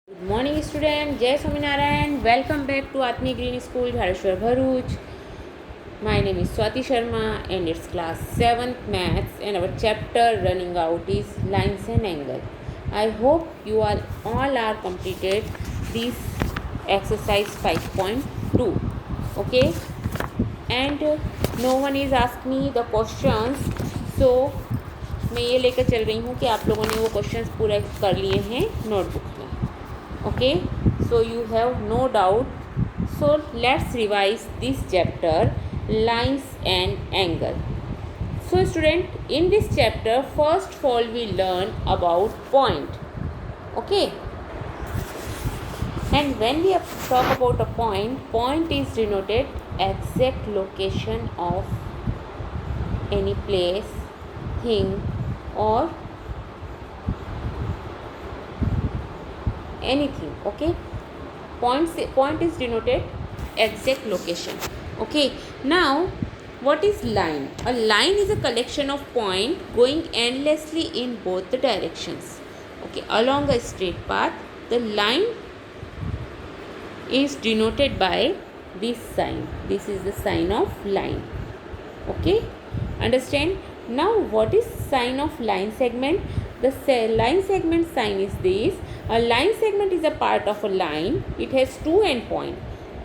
Good morning student, Jai Swaminarayan. Welcome back to Atmi Green School, Dhareshwar Bharuch. My name is Swati Sharma and it's class 7th maths and our chapter running out is lines and angle. I hope you all are completed this exercise 5.2. Okay, and no one is asked me the questions, so मैं ये लेकर चल रही हूँ कि आप लोगों ने वो क्वेश्चंस पूरे कर लिए हैं नोटबुक में. Okay, so you have no doubt. So let's revise this chapter, lines and angle. So student, in this chapter first of all we learn about point. Okay, and when we talk about a point, point is denoted exact location of any place, thing or anything. Okay, point is denoted exact location. Okay, now what is line? A line is a collection of point going endlessly in both the directions. Okay, along a straight path. The line is denoted by this sign. This is the sign of line. Okay, understand? Now what is sign of line segment? The line segment sign is this. A line segment is a part of a line. It has two endpoints.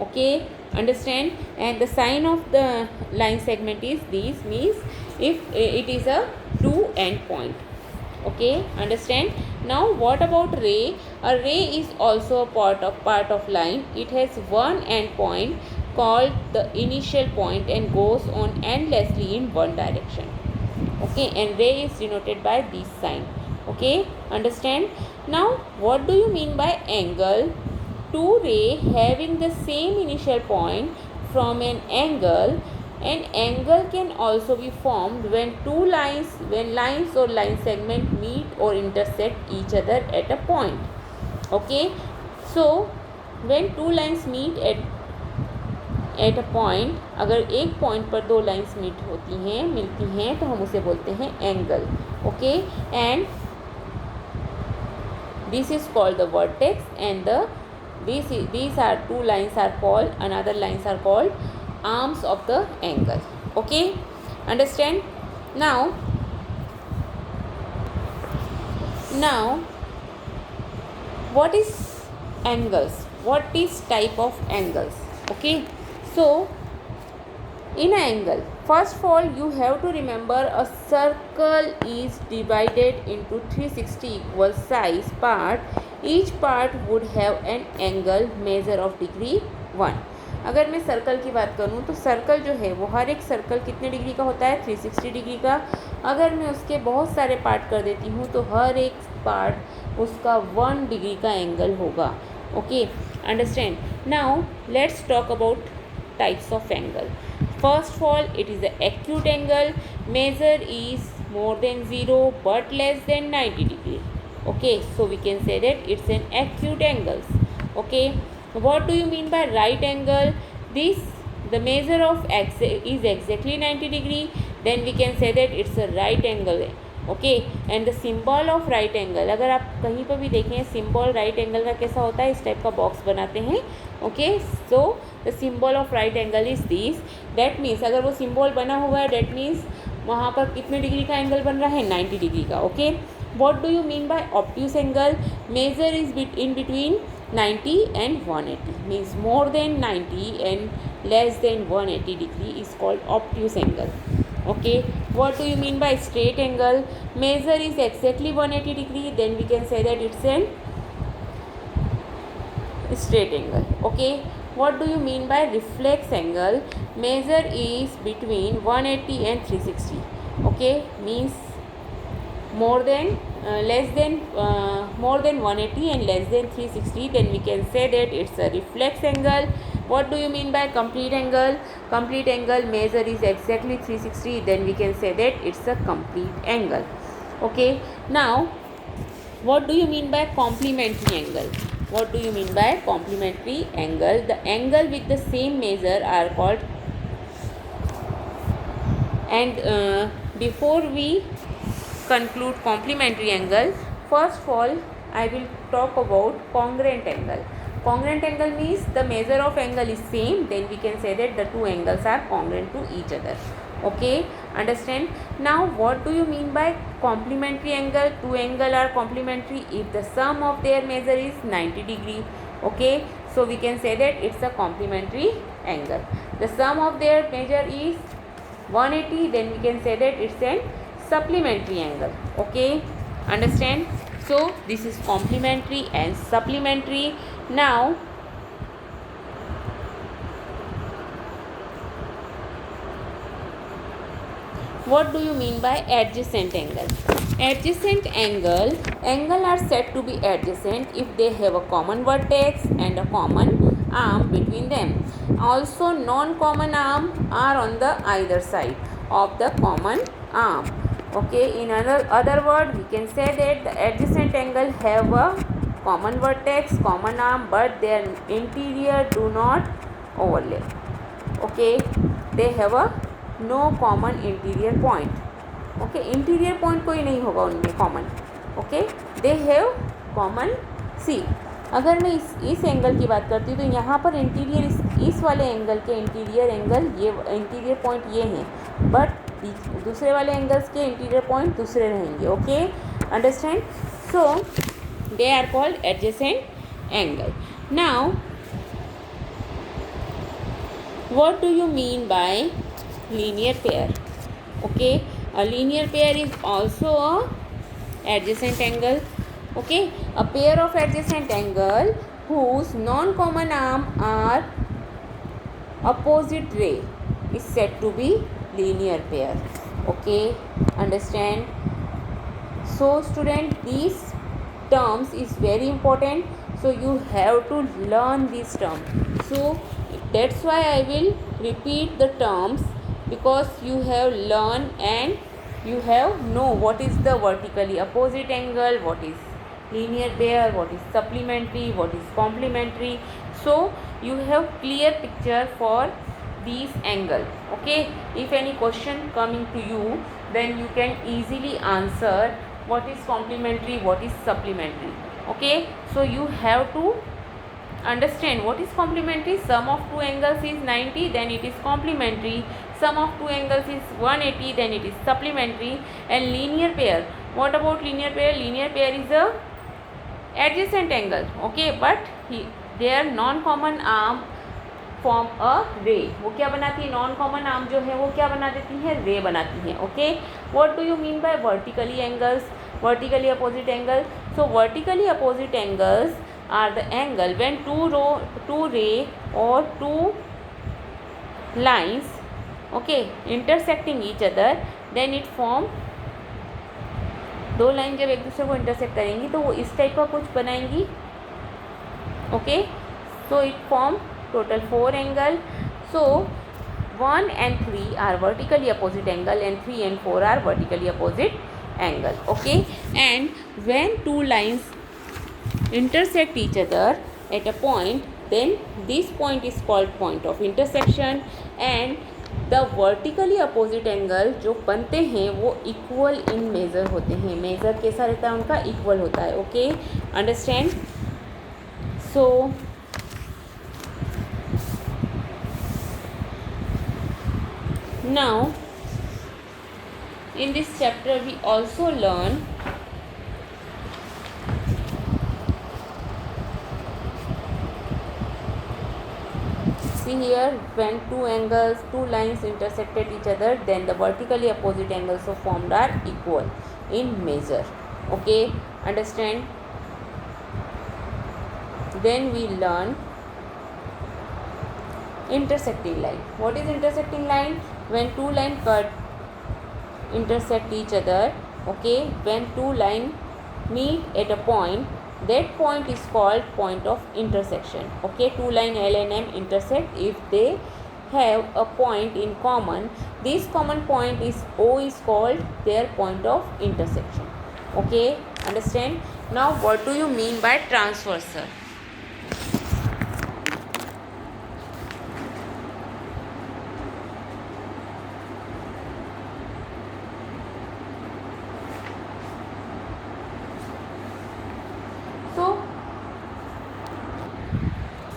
Okay, understand? And the sign of the line segment is this, means if it is a two endpoint. Okay, understand? Now what about ray? A ray is also a part of line. It has one endpoint called the initial point and goes on endlessly in one direction. Okay, and ray is denoted by this sign. Okay, understand? Now what do you mean by angle? Two rays having the same initial point from an angle. An angle can also be formed when lines or line segment meet or intersect each other at a point. Okay, so when two lines meet at a point, अगर एक point पर दो lines मिलती हैं तो हम उसे बोलते हैं angle. Okay, and this is called the vertex, and these are two lines are called, another lines are called arms of the angle. Okay, understand? Now what is angles? What is type of angles? Okay, so in an angle, first of all you have to remember a circle is divided into 360 equal size part. Each part would have an angle measure of degree 1. अगर मैं circle की बात करूं तो circle जो है वो हर एक सर्कल कितने डिग्री का होता है? 360 डिग्री का. अगर मैं उसके बहुत सारे पार्ट कर देती हूं तो हर एक पार्ट उसका 1 डिग्री का एंगल होगा. Okay, understand? Now let's talk about types of angle. First of all, it is the acute angle. Measure is more than 0 but less than 90 degree. Okay, so we can say that it's an acute angle. Okay, what do you mean by right angle? The measure of is exactly 90 degree. Then we can say that it's a right angle. Okay, and the symbol of right angle, अगर आप कहीं पर भी देखें symbol right angle का कैसा होता है, इस टाइप का बॉक्स बनाते हैं. Okay, so the symbol of right angle is this. That means अगर वो सिंबल बना हुआ है दैट मीन्स वहाँ पर कितने डिग्री का एंगल बन रहा है? 90 डिग्री का. Okay, what do you mean by obtuse angle? Measure is in between 90 and 180, means more than 90 and less than 180 degree is called obtuse angle. Okay, what do you mean by straight angle? Measure is exactly 180 degree, then we can say that it's an straight angle. Okay, what do you mean by reflex angle? Measure is between 180 and 360. Okay, means more than more than 180 and less than 360, then we can say that it's a reflex angle. What do you mean by complete angle? Complete angle measure is exactly 360, then we can say that it's a complete angle. Okay, now what do you mean by complementary angle? What do you mean by complementary angle? The angle with the same measure are called, and before we conclude complementary angle, first of all I will talk about congruent angle. Congruent angle means the measure of angle is same, then we can say that the two angles are congruent to each other. Okay, understand? Now what do you mean by complementary angle? Two angle are complementary if the sum of their measure is 90 degree. Okay, so we can say that it's a complementary angle. The sum of their measure is 180, then we can say that it's a supplementary angle. Okay, understand? So this is complementary and supplementary. Now what do you mean by adjacent angle? Adjacent angle are said to be adjacent if they have a common vertex and a common arm between them. Also non-common arm are on the either side of the common arm. Okay, in other word we can say that the adjacent angle have a common vertex, common arm, but their interior do not overlap. Okay, they have a no common interior point. Okay, interior point कोई नहीं होगा उनमें common. Okay, they have common. See, अगर मैं इस angle की बात करती हूँ तो यहाँ पर इंटीरियर इस वाले एंगल के इंटीरियर एंगल ये इंटीरियर पॉइंट ये हैं, बट दूसरे वाले एंगल्स के इंटीरियर पॉइंट दूसरे रहेंगे. Okay, understand? So they are called adjacent angle. Now what do you mean by linear pair? Okay, a linear pair is also a adjacent angle. Okay, a pair of adjacent angle whose non-common arm are opposite ray is said to be linear pair. Okay, understand? So student, these terms is very important, so you have to learn these terms. So that's why I will repeat the terms, because you have learned and you have know what is the vertically opposite angle, what is linear pair, what is supplementary, what is complementary. So you have clear picture for these angle. Okay, if any question coming to you, then you can easily answer what is complementary, what is supplementary. Okay, so you have to understand what is complementary. Sum of two angles is 90, then it is complementary. Sum of two angles is 180, then it is supplementary. And linear pair, what about linear pair? Linear pair is a adjacent angle. Okay, but their non-common arm form a रे. वो क्या बनाती है? Non common arm जो है वो क्या बना देती है? रे बनाती है. Okay, what do you mean bye vertically angles? Vertically opposite angle. So vertically opposite angles are the angle when two ray or two lines, okay, intersecting each other, then it form. दो line जब एक दूसरे को intersect करेंगी तो वो इस type का कुछ बनाएंगी. Okay, so it form total 4 angle. So 1 and 3 are vertically opposite angle and 3 and 4 are vertically opposite angle. Okay, and when two lines intersect each other at a point, then this point is called point of intersection. And the vertically opposite angle जो बनते हैं वो equal in measure होते हैं. measure कैसा रहता है उनका? equal होता है. Okay, understand? So now in this chapter we also learn here, when two lines intersected each other, then the vertically opposite angles so formed are equal in measure. Okay, understand? Then we learn intersecting line. What is intersecting line? When two line cut intersect each other. Okay, when two line meet at a point, that point is called point of intersection. Okay, two line L and M intersect if they have a point in common. This common point is O is called their point of intersection. Okay, understand? Now what do you mean by transversal?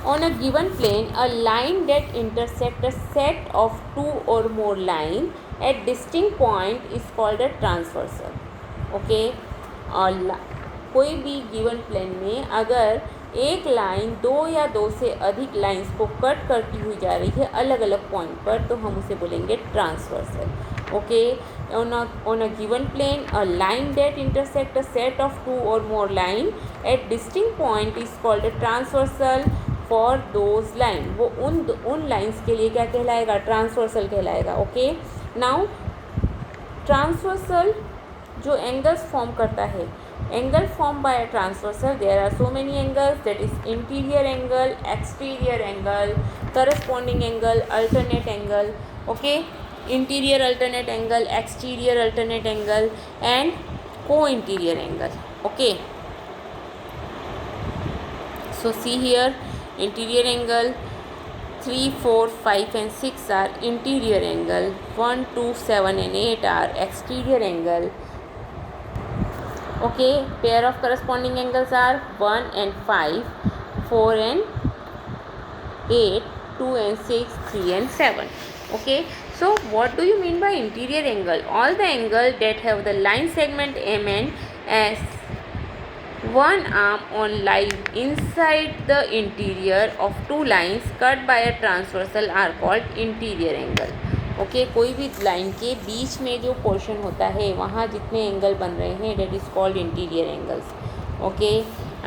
On a given plane, a line that intersects a set of two or more lines at distinct point is called a transversal. Okay, और कोई भी given plane में अगर एक line दो या दो से अधिक लाइंस को कट करती हुई जा रही है अलग अलग पॉइंट पर, तो हम उसे बोलेंगे transversal. Okay, on a given plane, a line that intersects a set of two or more line at distinct point is called a transversal for those line. वो उन लाइन्स के लिए क्या कहलाएगा? ट्रांसवर्सल कहलाएगा. ओके, नाउ ट्रांसवर्सल जो angles form करता है, angle form by transversal, there are so many angles, that is interior angle, exterior angle, corresponding angle, alternate angle. Okay, interior alternate angle, exterior alternate angle and co-interior angle. Okay, so see here, interior angle 3, 4, 5 and 6 are interior angle, 1, 2, 7 and 8 are exterior angle. Okay, pair of corresponding angles are 1 and 5, 4 and 8, 2 and 6, 3 and 7. Okay, so what do you mean by interior angle? All the angle that have the line segment MN as one arm on line inside the interior of two lines cut by a transversal are called interior angle. Okay, कोई भी line के बीच में जो portion होता है वहाँ जितने angle बन रहे हैं that is called interior angles. Okay,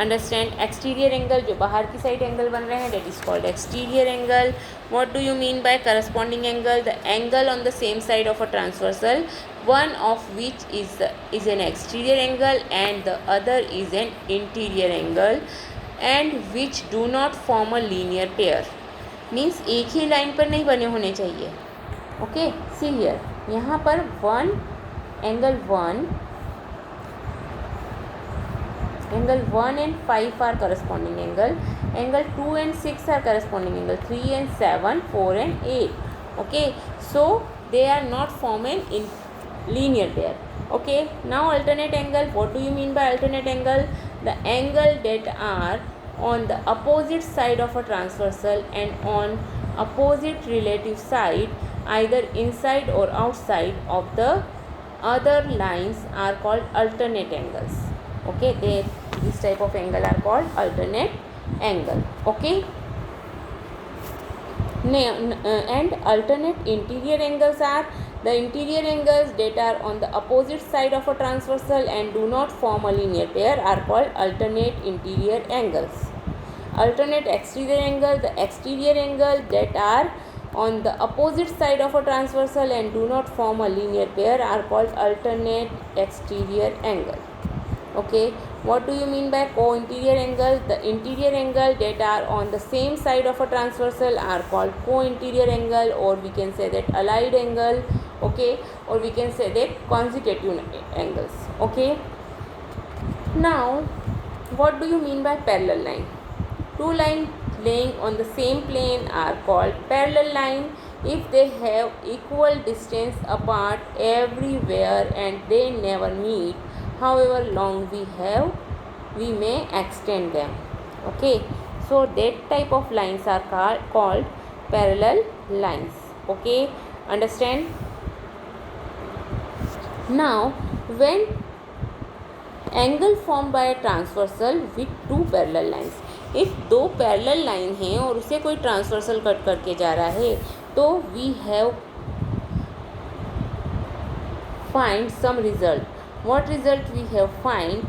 understand. Exterior angle जो बाहर की साइड एंगल बन रहे हैं that is called exterior angle. What do you mean bye corresponding angle? The angle on the same side of a transversal, one of which is an exterior angle and the other is an interior angle and which do not form a linear pair. Means एक ही line पर नहीं बने होने चाहिए. Okay, see here, यहाँ पर angle 1 and 5 are corresponding angle, angle 2 and 6 are corresponding angle, 3 and 7, 4 and 8. Okay, so they are not forming in linear pair. Okay, now alternate angle. What do you mean by alternate angle? The angle that are on the opposite side of a transversal and on opposite relative side, either inside or outside of the other lines, are called alternate angles. Okay, this type of angle are called alternate angle. Okay, and alternate interior angles are the interior angles that are on the opposite side of a transversal and do not form a linear pair are called alternate interior angles. Alternate exterior angle, the exterior angle that are on the opposite side of a transversal and do not form a linear pair are called alternate exterior angle. Okay, what do you mean by co-interior angle? The interior angle that are on the same side of a transversal are called co-interior angle, or we can say that allied angle. Okay, or we can say that consecutive angles. Okay, now what do you mean by parallel line? Two lines laying on the same plane are called parallel line if they have equal distance apart everywhere and they never meet. However long we may extend them. Okay, so that type of lines are called parallel lines. Okay, understand? Now when angle formed by a transversal with two parallel lines, if दो parallel line हैं और उसे कोई transversal cut करके जा रहा है, तो we have find some result. What result we have find?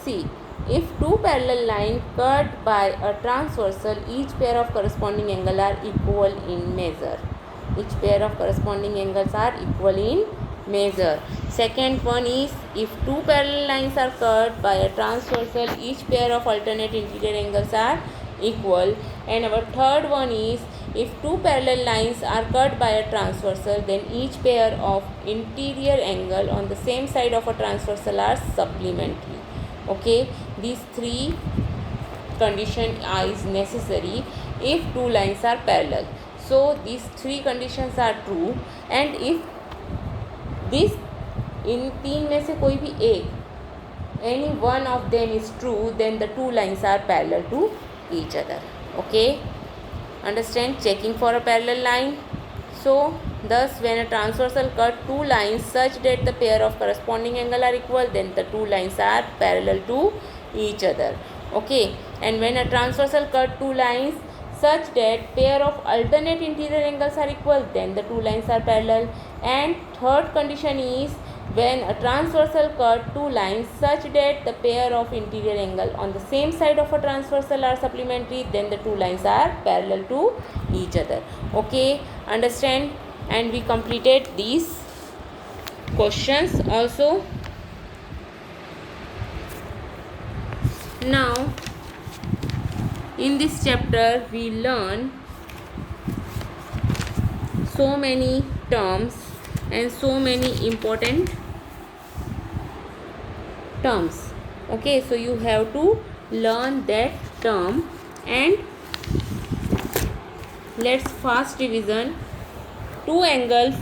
See, if two parallel line cut by a transversal, each pair of corresponding angle are equal in measure. Each pair of corresponding angles are equal in measure. Second one is, if two parallel lines are cut by a transversal, each pair of alternate interior angles are equal. And our third one is, if two parallel lines are cut by a transversal, then each pair of interior angle on the same side of a transversal are supplementary. Okay, these three condition is necessary if two lines are parallel. So these three conditions are true, and if this इन तीन में से कोई भी एक any one of them is true, then the two lines are parallel to each other. Okay, understand? Checking for a parallel line. So thus when a transversal cut two lines such that the pair of corresponding angle are equal, then the two lines are parallel to each other. Okay, and when a transversal cut two lines such that pair of alternate interior angles are equal, then the two lines are parallel. And third condition is when a transversal cut two lines such that the pair of interior angle on the same side of a transversal are supplementary, then the two lines are parallel to each other. Okay, understand? And we completed these questions also. Now in this chapter we learn so many terms and so many important terms. Okay, so you have to learn that term. And let's fast revision. Two angles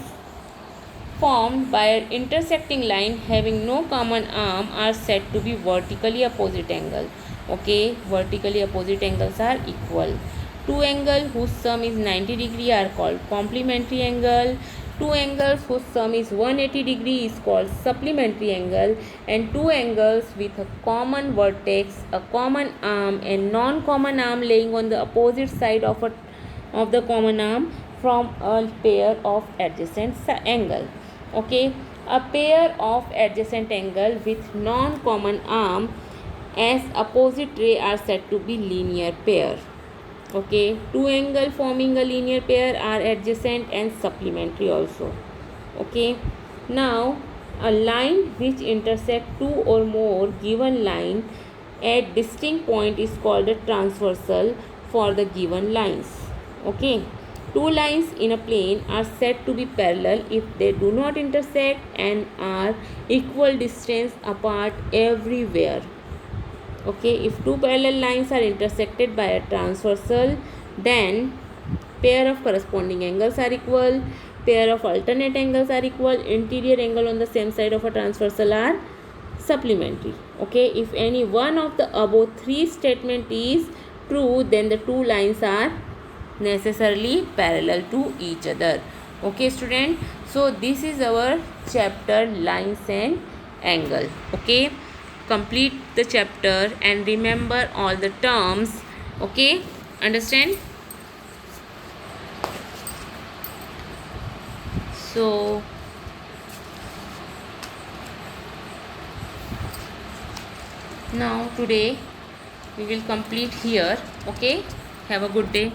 formed by an intersecting line having no common arm are said to be vertically opposite angle. Okay, vertically opposite angles are equal. Two angles whose sum is 90 degree are called complementary angle. Two angles whose sum is 180 degree is called supplementary angle. And two angles with a common vertex, a common arm and non-common arm laying on the opposite side of the common arm from a pair of adjacent angle. Okay, a pair of adjacent angle with non-common arm as opposite ray are said to be linear pair. Okay, two angle forming a linear pair are adjacent and supplementary also. Okay, now a line which intersect two or more given line at distinct point is called a transversal for the given lines. Okay, two lines in a plane are said to be parallel if they do not intersect and are equal distance apart everywhere. Okay, if two parallel lines are intersected by a transversal, then pair of corresponding angles are equal, pair of alternate angles are equal, interior angle on the same side of a transversal are supplementary. Okay, if any one of the above three statement is true, then the two lines are necessarily parallel to each other. Okay student, so this is our chapter lines and angle. Okay, complete the chapter and remember all the terms. Okay, understand? So now today we will complete here. Okay, have a good day.